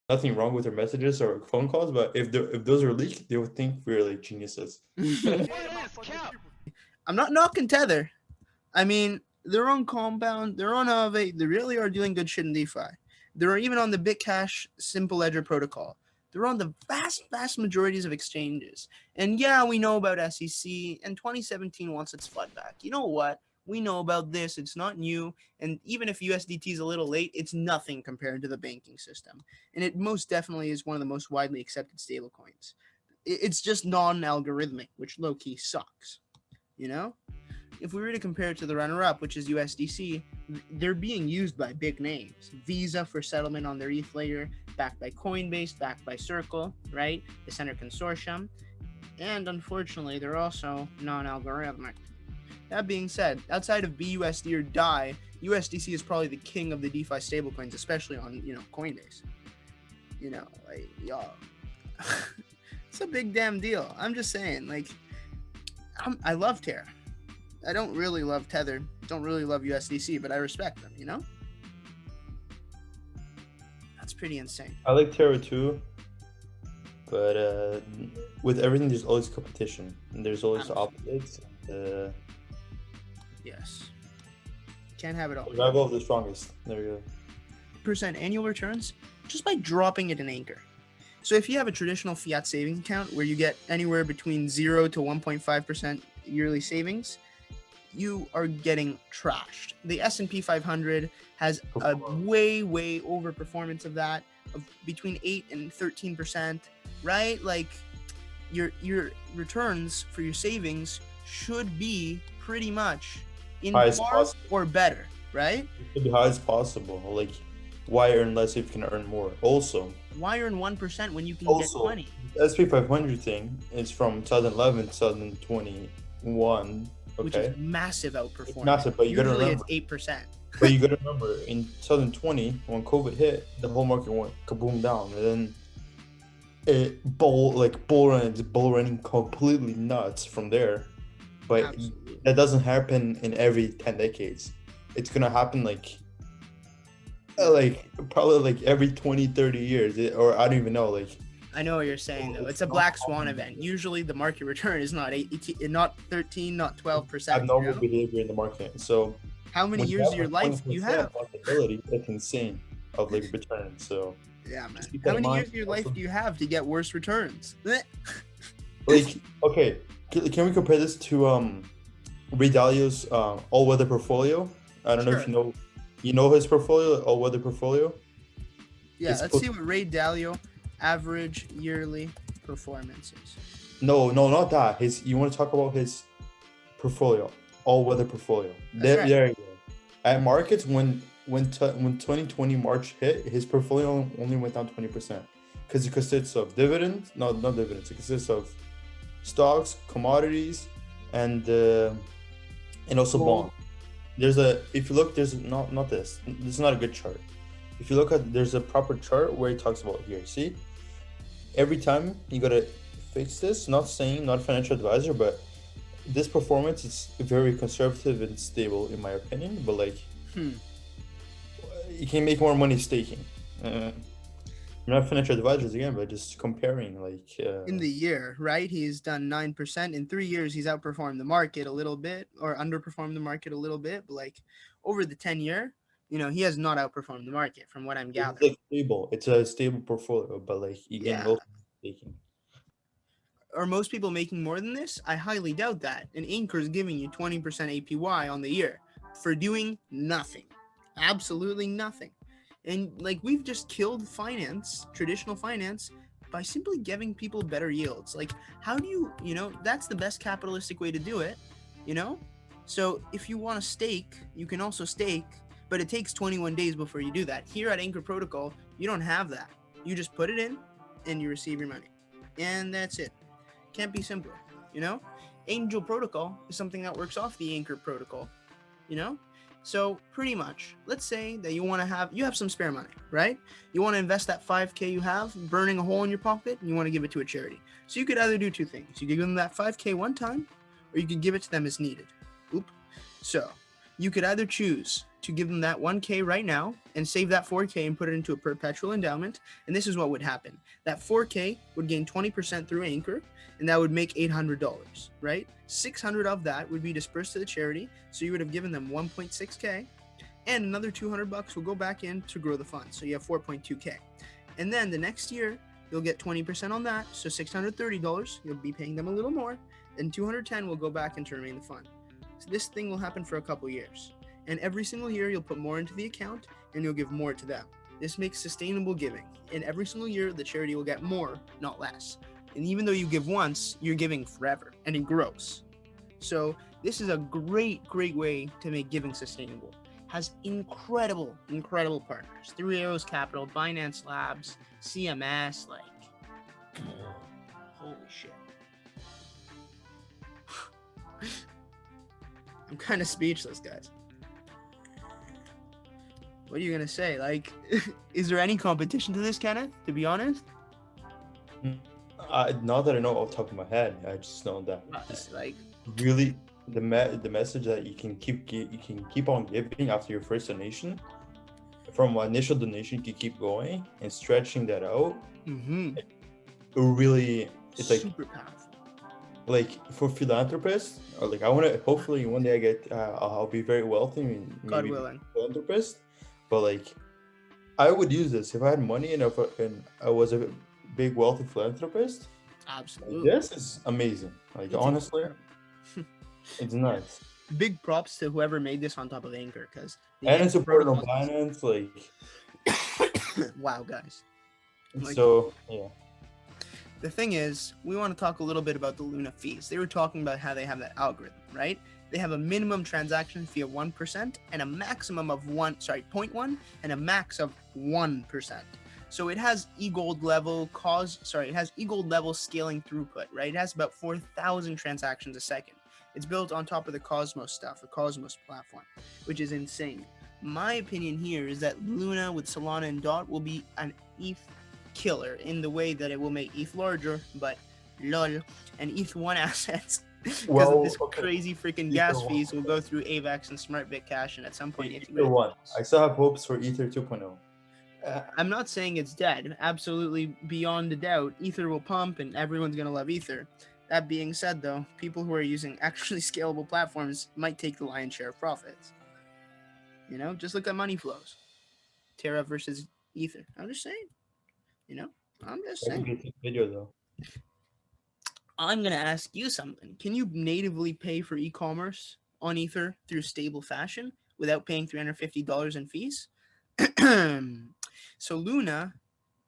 nothing wrong with their messages or phone calls, but if those are leaked, they would think we're like geniuses. I'm not knocking Tether. I mean, they're on Compound, they're on Aave, they really are doing good shit in DeFi. They're even on the Bitcash Simple Ledger protocol. They're on the vast majorities of exchanges. And yeah, we know about SEC, and 2017 wants its FUD back. You know what? We know about this. It's not new. And even if USDT is a little late, it's nothing compared to the banking system. And it most definitely is one of the most widely accepted stablecoins. It's just non-algorithmic, which low-key sucks. You know? If we were to compare it to the runner-up, which is USDC, they're being used by big names. Visa for settlement on their ETH layer, backed by Coinbase, backed by Circle, right? The Center Consortium. And unfortunately, they're also non-algorithmic. That being said, outside of BUSD or DAI, USDC is probably the king of the DeFi stablecoins, especially on, Coinbase. Like, y'all, it's a big damn deal. I'm just saying, like, I love Terra. I don't really love Tether, don't really love USDC, but I respect them, That's pretty insane. I like Terra too, but with everything, there's always competition, and there's always the opposites. Yes. Can't have it all. Survival of the strongest. There you go. Percent annual returns just by dropping it in Anchor. So if you have a traditional fiat savings account where you get anywhere between 0 to 1.5% yearly savings, you are getting trashed. The S&P 500 has a way overperformance of that, of between 8 and 13%, right? Like your returns for your savings should be pretty much in par or better, right? It should be high as possible. Like, why earn less if you can earn more? Also, why earn 1% when you can get 20? The S&P 500 thing is from 2011 2021. Okay. Which is massive outperformance. It's massive, but you gotta remember. It's 8%. But you gotta remember, in 2020, when COVID hit, the whole market went kaboom down, and then bull running completely nuts from there. But absolutely, that doesn't happen in every 10 decades. It's gonna happen probably every 20, 30 years, or I don't even know. I know what you're saying, though. It's a black swan event. Usually the market return is not 13, not 12%. Abnormal behavior in the market. So how many years of your life do you have? That's insane of return. So yeah, man. How many years of your life do you have to get worse returns? Okay, can we compare this to Ray Dalio's all-weather portfolio? I don't know if you know his portfolio, all-weather portfolio. Yeah, let's see what Ray Dalio average yearly performances. No, not that. You want to talk about his portfolio, all-weather portfolio. There you go. At markets, when 2020 March hit, his portfolio only went down 20% because it consists of dividends. No, not dividends. It consists of stocks, commodities, and also bonds. If you look, there's not this. This is not a good chart. If you look there's a proper chart where it talks about here. See, every time you gotta fix this. Not a financial advisor, but this performance is very conservative and stable in my opinion. But you can make more money staking. I'm not financial advisors again, but just comparing in the year, right? He's done 9%. In 3 years, he's outperformed the market a little bit or underperformed the market a little bit. But over the 10-year. He has not outperformed the market from what I'm gathering. It's a stable portfolio, but taking. Are most people making more than this? I highly doubt that. And Anchor is giving you 20% APY on the year for doing nothing. Absolutely nothing. And we've just killed traditional finance, by simply giving people better yields. How do you, that's the best capitalistic way to do it, So if you want to stake, you can also stake. But it takes 21 days before you do that. Here at Anchor Protocol, you don't have that. You just put it in and you receive your money. And that's it. Can't be simpler, Angel Protocol is something that works off the Anchor Protocol, So pretty much, let's say that you have some spare money, right? You want to invest that $5K you have, burning a hole in your pocket, and you want to give it to a charity. So you could either do two things. You could give them that $5K one time, or you could give it to them as needed. So you could either choose to give them that 1K right now and save that 4K and put it into a perpetual endowment. And this is what would happen. That 4K would gain 20% through Anchor, and that would make $800, right? 600 of that would be dispersed to the charity. So you would have given them 1.6K, and another $200 will go back in to grow the fund. So you have 4.2K. And then the next year, you'll get 20% on that. So $630, you'll be paying them a little more. Then 210 will go back into remain the fund. So this thing will happen for a couple years. And every single year, you'll put more into the account and you'll give more to them. This makes sustainable giving. And every single year, the charity will get more, not less. And even though you give once, you're giving forever and it grows. So this is a great, great way to make giving sustainable. Has incredible, incredible partners. Three Arrows Capital, Binance Labs, CMS, like, holy shit. I'm kind of speechless, guys. What are you gonna say? Like, is there any competition to this, Kenneth? To be honest, not that I know off the top of my head. I just know that it's like really the message that you can keep on giving after your first donation. From initial donation, you keep going and stretching that out. Mm-hmm. It's like super powerful. Like for philanthropists, or like I want to. Hopefully, one day I get. I'll be very wealthy. And God willing. Philanthropist. But like, I would use this if I had money and I was a big wealthy philanthropist. Absolutely. This is amazing. Like honestly, it's nice. Big props to whoever made this on top of Anchor, because it's supported on Binance. Like, wow, guys. So yeah. The thing is, we want to talk a little bit about the Luna fees. They were talking about how they have that algorithm, right? They have a minimum transaction fee of 1% and a maximum of 0.1 and a max of 1%. So it has e-gold level scaling throughput, right? It has about 4,000 transactions a second. It's built on top of the Cosmos stuff, the Cosmos platform, which is insane. My opinion here is that Luna with Solana and DOT will be an ETH killer in the way that it will make ETH larger, but lol, and ETH1 assets because of this crazy freaking gas fees will go through AVAX and Smart Bitcash, and at some point Ether 1. I still have hopes for Ether 2.0. I'm not saying it's dead. Absolutely, beyond a doubt, Ether will pump and everyone's going to love Ether. That being said, though, people who are using actually scalable platforms might take the lion's share of profits. You know, just look at money flows. Terra versus Ether. I'm just saying. You know, I'm just saying. Video, though. I'm going to ask you something. Can you natively pay for e-commerce on Ether through stable fashion without paying $350 in fees? So Luna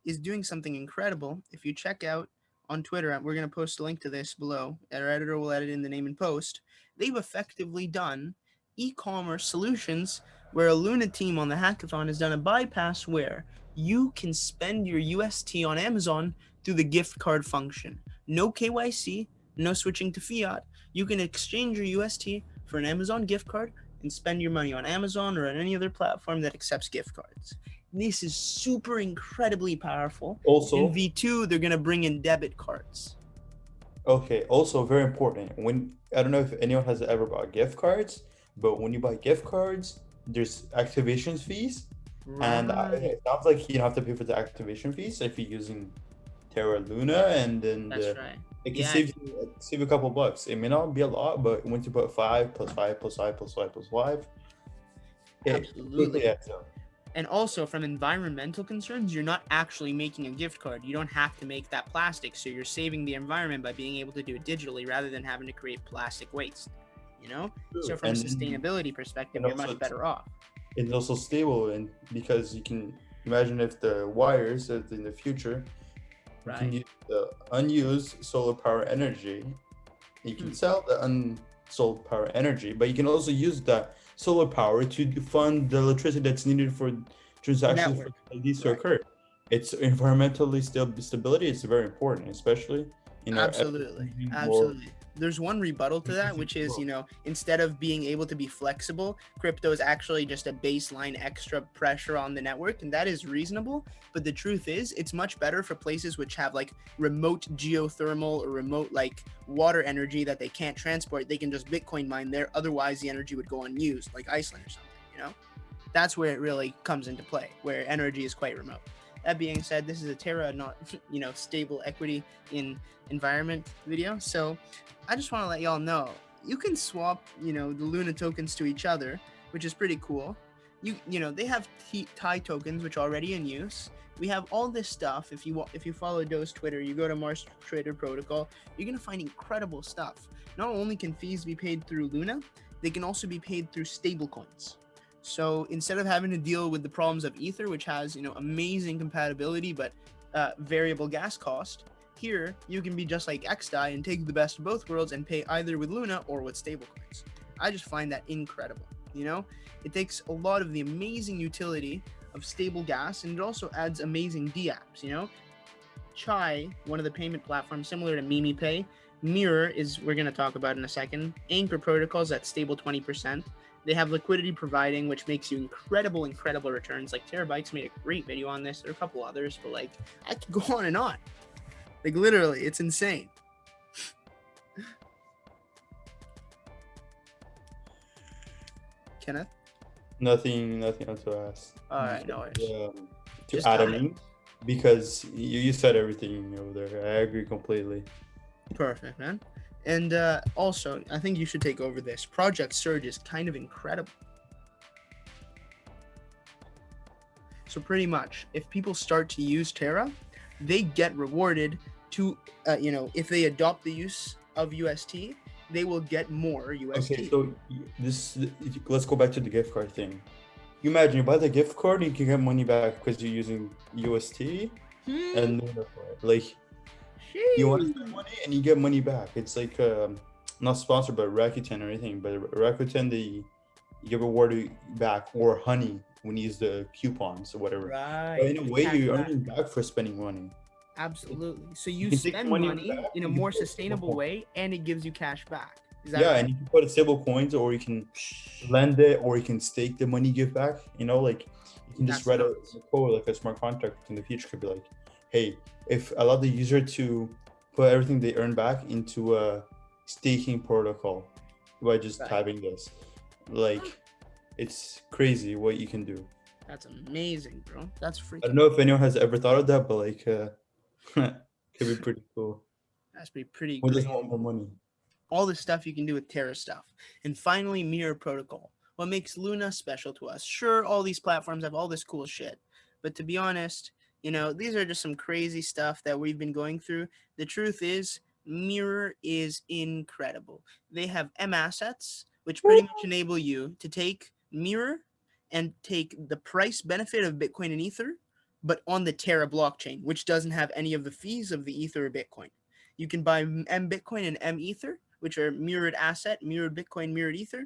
is doing something incredible. If you check out on Twitter, we're going to post a link to this below. Our editor will edit in the name and post. They've effectively done e-commerce solutions where a Luna team on the hackathon has done a bypass where you can spend your UST on Amazon through the gift card function. No KYC, no switching to fiat. You can exchange your UST for an Amazon gift card and spend your money on Amazon or on any other platform that accepts gift cards. This is super incredibly powerful. Also, in V2, they're going to bring in debit cards. Okay, also very important. I don't know if anyone has ever bought gift cards, but when you buy gift cards, there's activation fees. Right. And it's not like you don't have to pay for the activation fees if you're using Terra Luna, and then it can save you a couple bucks. It may not be a lot, but once you put 5 plus 5 plus 5 plus 5 plus 5, absolutely. And also, from environmental concerns, you're not actually making a gift card. You don't have to make that plastic, so you're saving the environment by being able to do it digitally rather than having to create plastic waste. You know, so from a sustainability perspective, you're much better off. It's also stable, and because you can imagine if the wires in the future, you can use the unused solar power energy. You can sell the unsold power energy, but you can also use that solar power to fund the electricity that's needed for transactions for these to occur. It's environmentally stability. It's very important, especially absolutely. There's one rebuttal to that, which is, instead of being able to be flexible, crypto is actually just a baseline extra pressure on the network, and that is reasonable. But the truth is, it's much better for places which have like remote geothermal or remote like water energy that they can't transport. They can just Bitcoin mine there. Otherwise, the energy would go unused, like Iceland or something, That's where it really comes into play, where energy is quite remote. That being said, this is a Terra, not stable equity in environment video. So I just want to let y'all know you can swap the Luna tokens to each other, which is pretty cool. They have TIE tokens which are already in use. We have all this stuff. If you follow Doe's Twitter, you go to Mars Trader Protocol, you're gonna find incredible stuff. Not only can fees be paid through Luna, they can also be paid through stablecoins. So instead of having to deal with the problems of Ether, which has amazing compatibility but variable gas cost, here you can be just like XDAI and take the best of both worlds and pay either with Luna or with stablecoins. I just find that incredible. It takes a lot of the amazing utility of stable gas, and it also adds amazing dApps. Chai, one of the payment platforms similar to MimiPay, Mirror is, we're going to talk about in a second. Anchor protocols at stable 20%. They have liquidity providing, which makes you incredible returns. Like Terabytes made a great video on this. There are a couple others, but like I could go on and on. Like literally, it's insane. Kenneth? Nothing else to ask. All right, no worries. To Adam, because you said everything over there. I agree completely. Perfect, man. And also, I think you should take over this. Project Surge is kind of incredible. So pretty much, if people start to use Terra, they get rewarded to, if they adopt the use of UST, they will get more UST. Okay, so let's go back to the gift card thing. You imagine you buy the gift card and you can get money back because you're using UST and like you want to spend money and you get money back. It's like not sponsored by Rakuten or anything, but Rakuten you get rewarded back, or Honey when you use the coupons or whatever. Right. But in a way, you're earning back for spending money. Absolutely. So you spend money in a more sustainable way, and it gives you cash back. Is that right? And you can put it stable coins, or you can lend it, or you can stake the money you give back. Like you can just write a code, like a smart contract in the future could be like, hey, if allow the user to put everything they earn back into a staking protocol by just typing this. Like, it's crazy what you can do. That's amazing, bro. That's freaking. I don't know if anyone has ever thought of that, but like, could be pretty cool. That's pretty. Who doesn't want more money? All the stuff you can do with Terra stuff. And finally, Mirror Protocol. What makes Luna special to us? Sure, all these platforms have all this cool shit, but to be honest, these are just some crazy stuff that we've been going through. The truth is, Mirror is incredible. They have M assets, which pretty much enable you to take Mirror and take the price benefit of Bitcoin and Ether, but on the Terra blockchain, which doesn't have any of the fees of the Ether or Bitcoin. You can buy M Bitcoin and M Ether, which are mirrored asset, mirrored Bitcoin, mirrored Ether,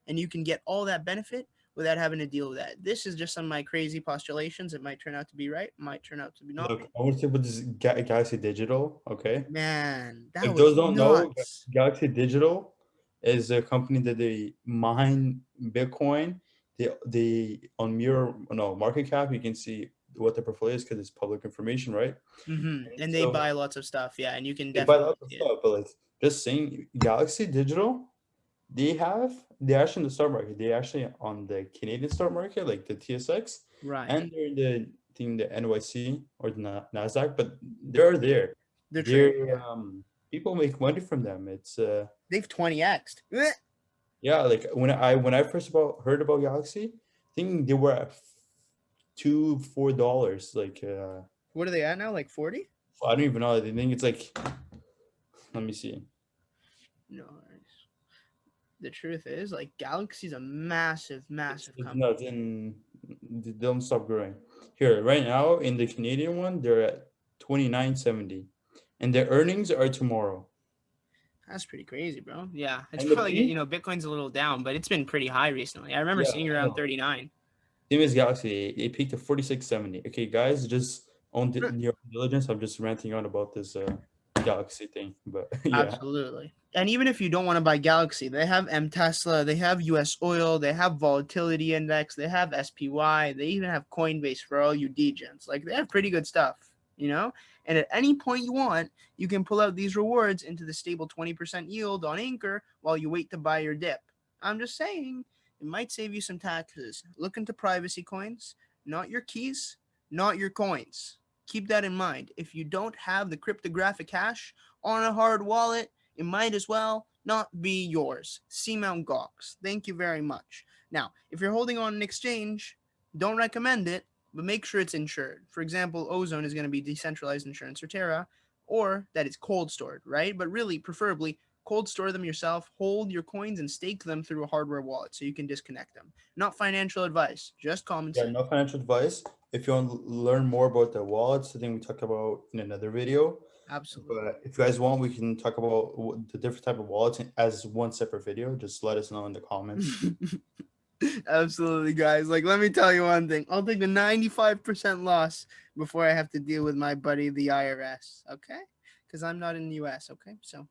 and you can get all that benefit without having to deal with that. This is just some of my crazy postulations. It might turn out to be right, might turn out to be not. Look, I want to say about this Galaxy Digital, okay? Man, that like was those don't nuts. know, Galaxy Digital is a company that they mine Bitcoin. They on Market Cap, you can see what the portfolio is because it's public information, right? Mm-hmm. And they buy lots of stuff, yeah, and you can buy lots of stuff, but like just saying, Galaxy Digital, they actually in the stock market. They actually on the Canadian stock market, like the TSX, right? And they're in the NYC or the Nasdaq, but they're there. They're people make money from them. It's they've 20x'd. Yeah, like when I first heard about Galaxy, I think they were at $4. Like what are they at now? Like 40? I don't even know. I think it's like, let me see. No. The truth is, like, Galaxy's a massive company. No, then they don't stop growing. Here, right now, in the Canadian one, they're at $29.70. And their earnings are tomorrow. That's pretty crazy, bro. Yeah. It's probably, Bitcoin's a little down, but it's been pretty high recently. I remember seeing around 39. Same as Galaxy, it peaked at 46.70. Okay, guys, just on your diligence, I'm just ranting on about this Galaxy thing, but yeah. Absolutely. And even if you don't want to buy Galaxy, they have M Tesla, they have US Oil, they have Volatility Index, they have SPY, they even have Coinbase for all you degens. Like, they have pretty good stuff, And at any point you want, you can pull out these rewards into the stable 20% yield on Anchor while you wait to buy your dip. I'm just saying, it might save you some taxes. Look into privacy coins, not your keys, not your coins. Keep that in mind. If you don't have the cryptographic hash on a hard wallet, it might as well not be yours. Seamount Gox. Thank you very much. Now, if you're holding on an exchange, don't recommend it, but make sure it's insured. For example, Ozone is going to be decentralized insurance or Terra, or that it's cold stored, right? But really, preferably, cold store them yourself, hold your coins and stake them through a hardware wallet so you can disconnect them. Not financial advice, just common sense. No financial advice. If you want to learn more about the wallets, I think we talk about in another video. Absolutely. But if you guys want, we can talk about the different type of wallets as one separate video. Just let us know in the comments. Absolutely, guys. Like, let me tell you one thing. I'll take the 95% loss before I have to deal with my buddy, the IRS. Okay? Because I'm not in the US. Okay? So,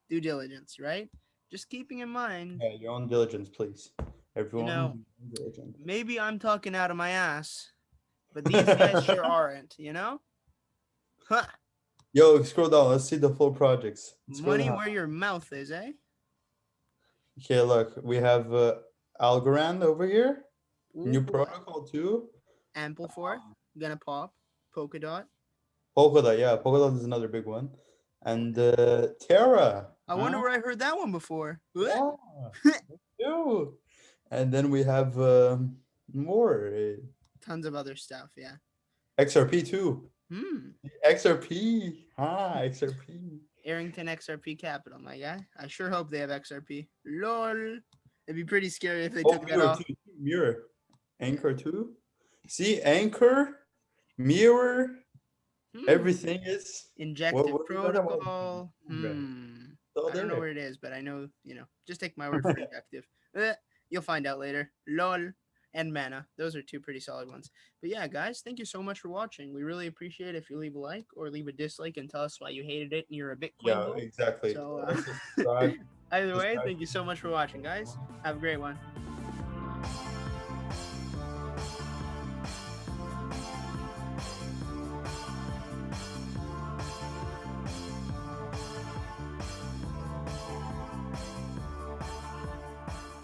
due diligence, right? Just keeping in mind. Yeah, your own diligence, please. Everyone, You know, diligence. maybe I'm talking out of my ass, but these guys sure aren't, you know? Huh. Yo, scroll down. Let's see the full projects. Money where your mouth is, eh? Okay, look. We have Algorand over here. Ooh, New protocol too. Amplify, gonna pop. Polkadot. Polkadot, yeah. Polkadot is another big one. And Terra. I wonder where I heard that one before. Yeah. Ew. And then we have more. Tons of other stuff, yeah. XRP too. Hmm. XRP. XRP. Arrington XRP Capital, my guy. I sure hope they have XRP. LOL. It'd be pretty scary if they took that off. Mirror. Anchor too. See, Anchor, Mirror, everything is injective protocol. I don't know where it is, but I know, just take my word for injective. You'll find out later. LOL and Mana. Those are two pretty solid ones. But yeah, guys, thank you so much for watching. We really appreciate it if you leave a like or leave a dislike and tell us why you hated it and you're a Bitcoin Yeah, bull. exactly. So, either way, thank you so much for watching, guys. Have a great one.